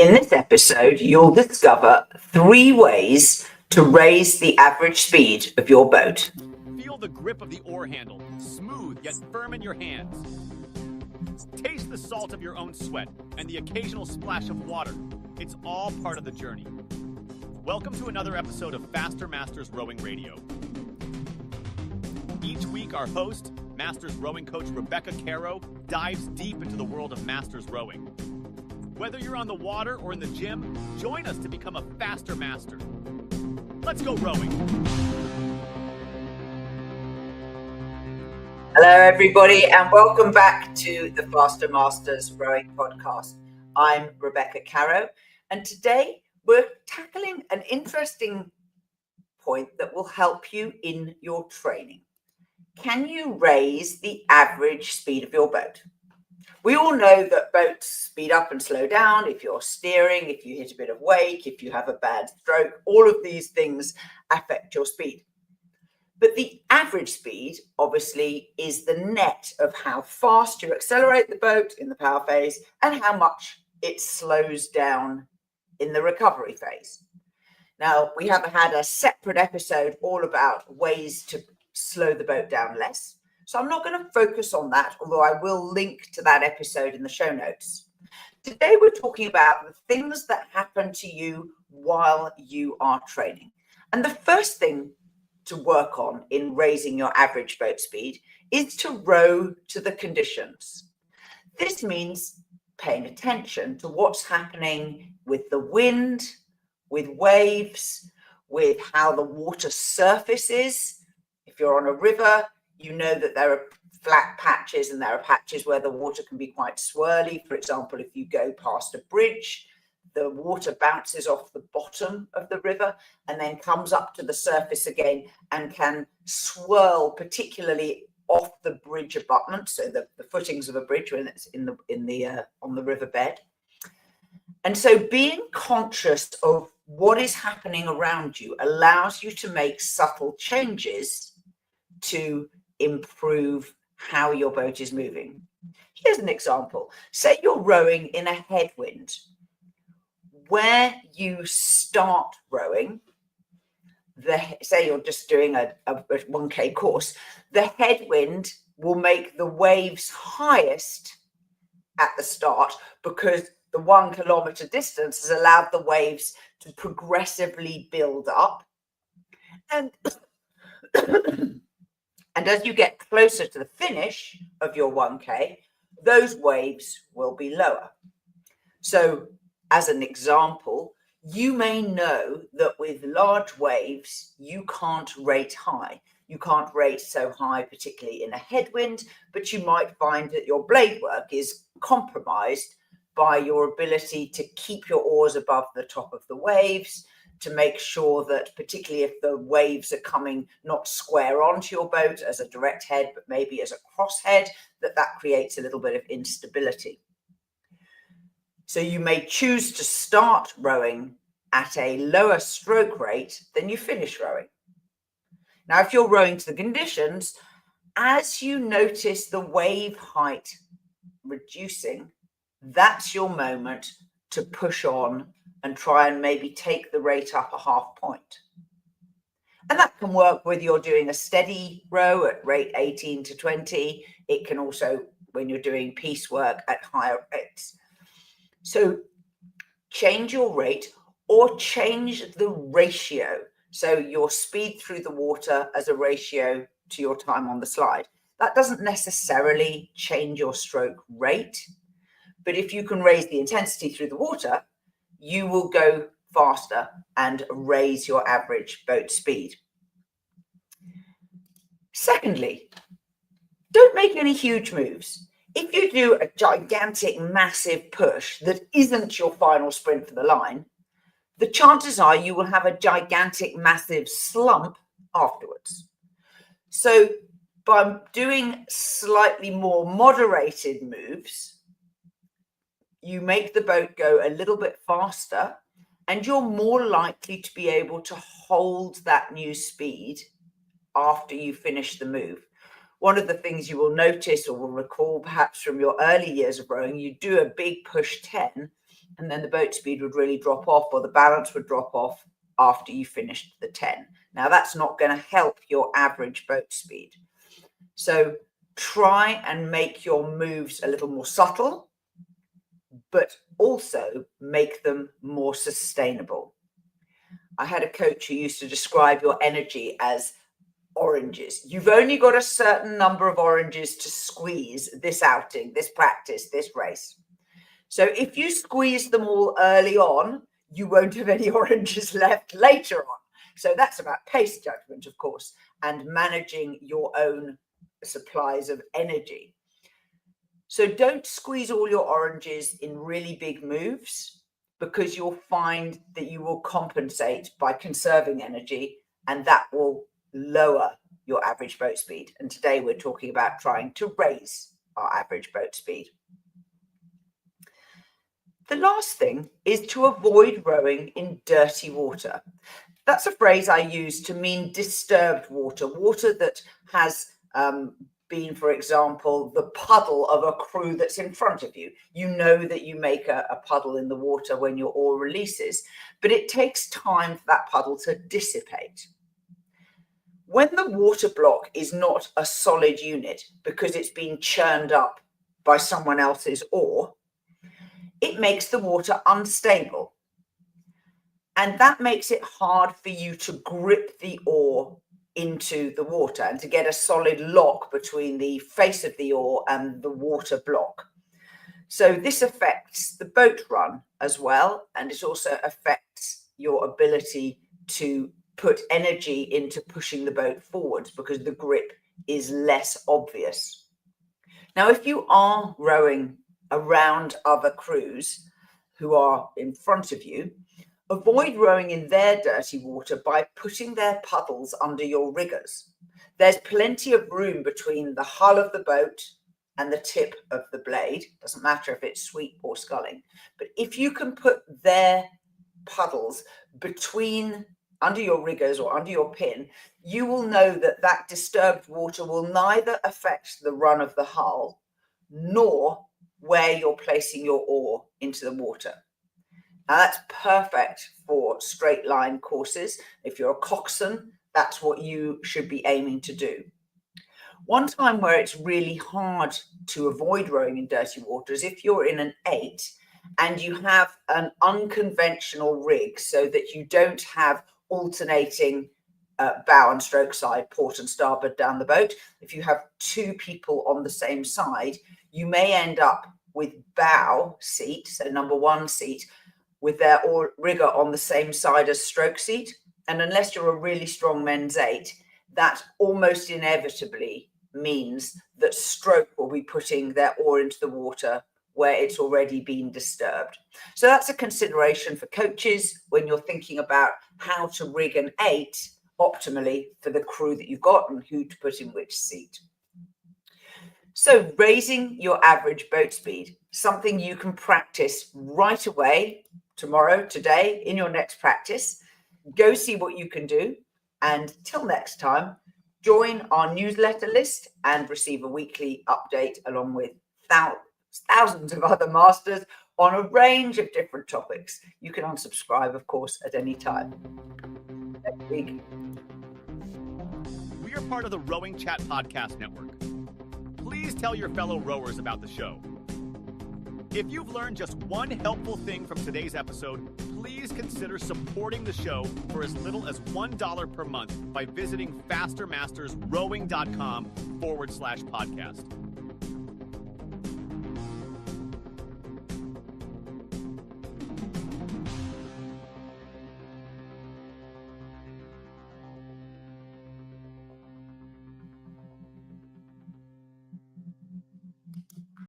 In this episode, you'll discover 3 ways to raise the average speed of your boat. Feel the grip of the oar handle, smooth yet firm in your hands. Taste the salt of your own sweat and the occasional splash of water. It's all part of the journey. Welcome to another episode of Faster Masters Rowing Radio. Each week, our host, Masters Rowing Coach Rebecca Caro, dives deep into the world of Masters Rowing. Whether you're on the water or in the gym, join us to become a faster master. Let's go rowing. Hello, everybody, and welcome back to the Faster Masters Rowing Podcast. I'm Rebecca Caro, and today we're tackling an interesting point that will help you in your training. Can you raise the average speed of your boat? We all know that boats speed up and slow down if you're steering, if you hit a bit of wake, if you have a bad stroke. All of these things affect your speed. But the average speed, obviously, is the net of how fast you accelerate the boat in the power phase and how much it slows down in the recovery phase. Now, we have had a separate episode all about ways to slow the boat down less. So I'm not going to focus on that, although I will link to that episode in the show notes. Today, we're talking about the things that happen to you while you are training. And the first thing to work on in raising your average boat speed is to row to the conditions. This means paying attention to what's happening with the wind, with waves, with how the water surface is. If you're on a river, you know that there are flat patches and there are patches where the water can be quite swirly. For example, if you go past a bridge, the water bounces off the bottom of the river and then comes up to the surface again and can swirl, particularly off the bridge abutment, so the footings of a bridge when it's on the riverbed. And so being conscious of what is happening around you allows you to make subtle changes to improve how your boat is moving. Here's an example. Say you're rowing in a headwind. Where you start rowing, say you're just doing a 1K course, the headwind will make the waves highest at the start because the 1 kilometer distance has allowed the waves to progressively build up. And And as you get closer to the finish of your 1K, those waves will be lower. So as an example, you may know that with large waves, you can't rate high. You can't rate so high, particularly in a headwind, but you might find that your blade work is compromised by your ability to keep your oars above the top of the waves, to make sure that particularly if the waves are coming not square onto your boat as a direct head, but maybe as a cross head, that creates a little bit of instability. So you may choose to start rowing at a lower stroke rate than you finish rowing. Now, if you're rowing to the conditions, as you notice the wave height reducing, that's your moment to push on and try and maybe take the rate up a half point. And that can work whether you're doing a steady row at rate 18 to 20. It can also, when you're doing piecework, at higher rates. So change your rate or change the ratio. So your speed through the water as a ratio to your time on the slide. That doesn't necessarily change your stroke rate, but if you can raise the intensity through the water, you will go faster and raise your average boat speed. Secondly, don't make any huge moves. If you do a gigantic, massive push that isn't your final sprint for the line, the chances are you will have a gigantic, massive slump afterwards. So by doing slightly more moderated moves, you make the boat go a little bit faster and you're more likely to be able to hold that new speed after you finish the move. One of the things you will notice or will recall perhaps from your early years of rowing, you do a big push 10 and then the boat speed would really drop off, or the balance would drop off after you finished the 10. Now, that's not going to help your average boat speed. So try and make your moves a little more subtle, but also make them more sustainable. I had a coach who used to describe your energy as oranges. You've only got a certain number of oranges to squeeze this outing, this practice, this race. So if you squeeze them all early on, you won't have any oranges left later on. So that's about pace judgment, of course, and managing your own supplies of energy. So don't squeeze all your oranges in really big moves, because you'll find that you will compensate by conserving energy, and that will lower your average boat speed. And today we're talking about trying to raise our average boat speed. The last thing is to avoid rowing in dirty water. That's a phrase I use to mean disturbed water, water that has been, for example, the puddle of a crew that's in front of you. You know that you make a puddle in the water when your oar releases, but it takes time for that puddle to dissipate. When the water block is not a solid unit because it's been churned up by someone else's oar, it makes the water unstable. And that makes it hard for you to grip the oar into the water and to get a solid lock between the face of the oar and the water block. So this affects the boat run as well, and it also affects your ability to put energy into pushing the boat forwards because the grip is less obvious. Now, if you are rowing around other crews who are in front of you, avoid rowing in their dirty water by putting their puddles under your riggers. There's plenty of room between the hull of the boat and the tip of the blade. Doesn't matter if it's sweep or sculling. But if you can put their puddles under your riggers or under your pin, you will know that that disturbed water will neither affect the run of the hull nor where you're placing your oar into the water. Now, that's perfect for straight line courses. If you're a coxswain, that's what you should be aiming to do. One time where it's really hard to avoid rowing in dirty water is if you're in an 8 and you have an unconventional rig, so that you don't have alternating bow and stroke side, port and starboard down the boat. If you have 2 people on the same side, you may end up with bow seat, so number 1 seat, with their rigger on the same side as stroke seat. And unless you're a really strong men's 8, that almost inevitably means that stroke will be putting their oar into the water where it's already been disturbed. So that's a consideration for coaches when you're thinking about how to rig an 8 optimally for the crew that you've got and who to put in which seat. So raising your average boat speed, something you can practice right away, tomorrow, today, in your next practice. Go see what you can do. And till next time, join our newsletter list and receive a weekly update along with thousands of other masters on a range of different topics. You can unsubscribe, of course, at any time. Next week. We are part of the Rowing Chat Podcast Network. Please tell your fellow rowers about the show. If you've learned just one helpful thing from today's episode, please consider supporting the show for as little as $1 per month by visiting fastermastersrowing.com/podcast.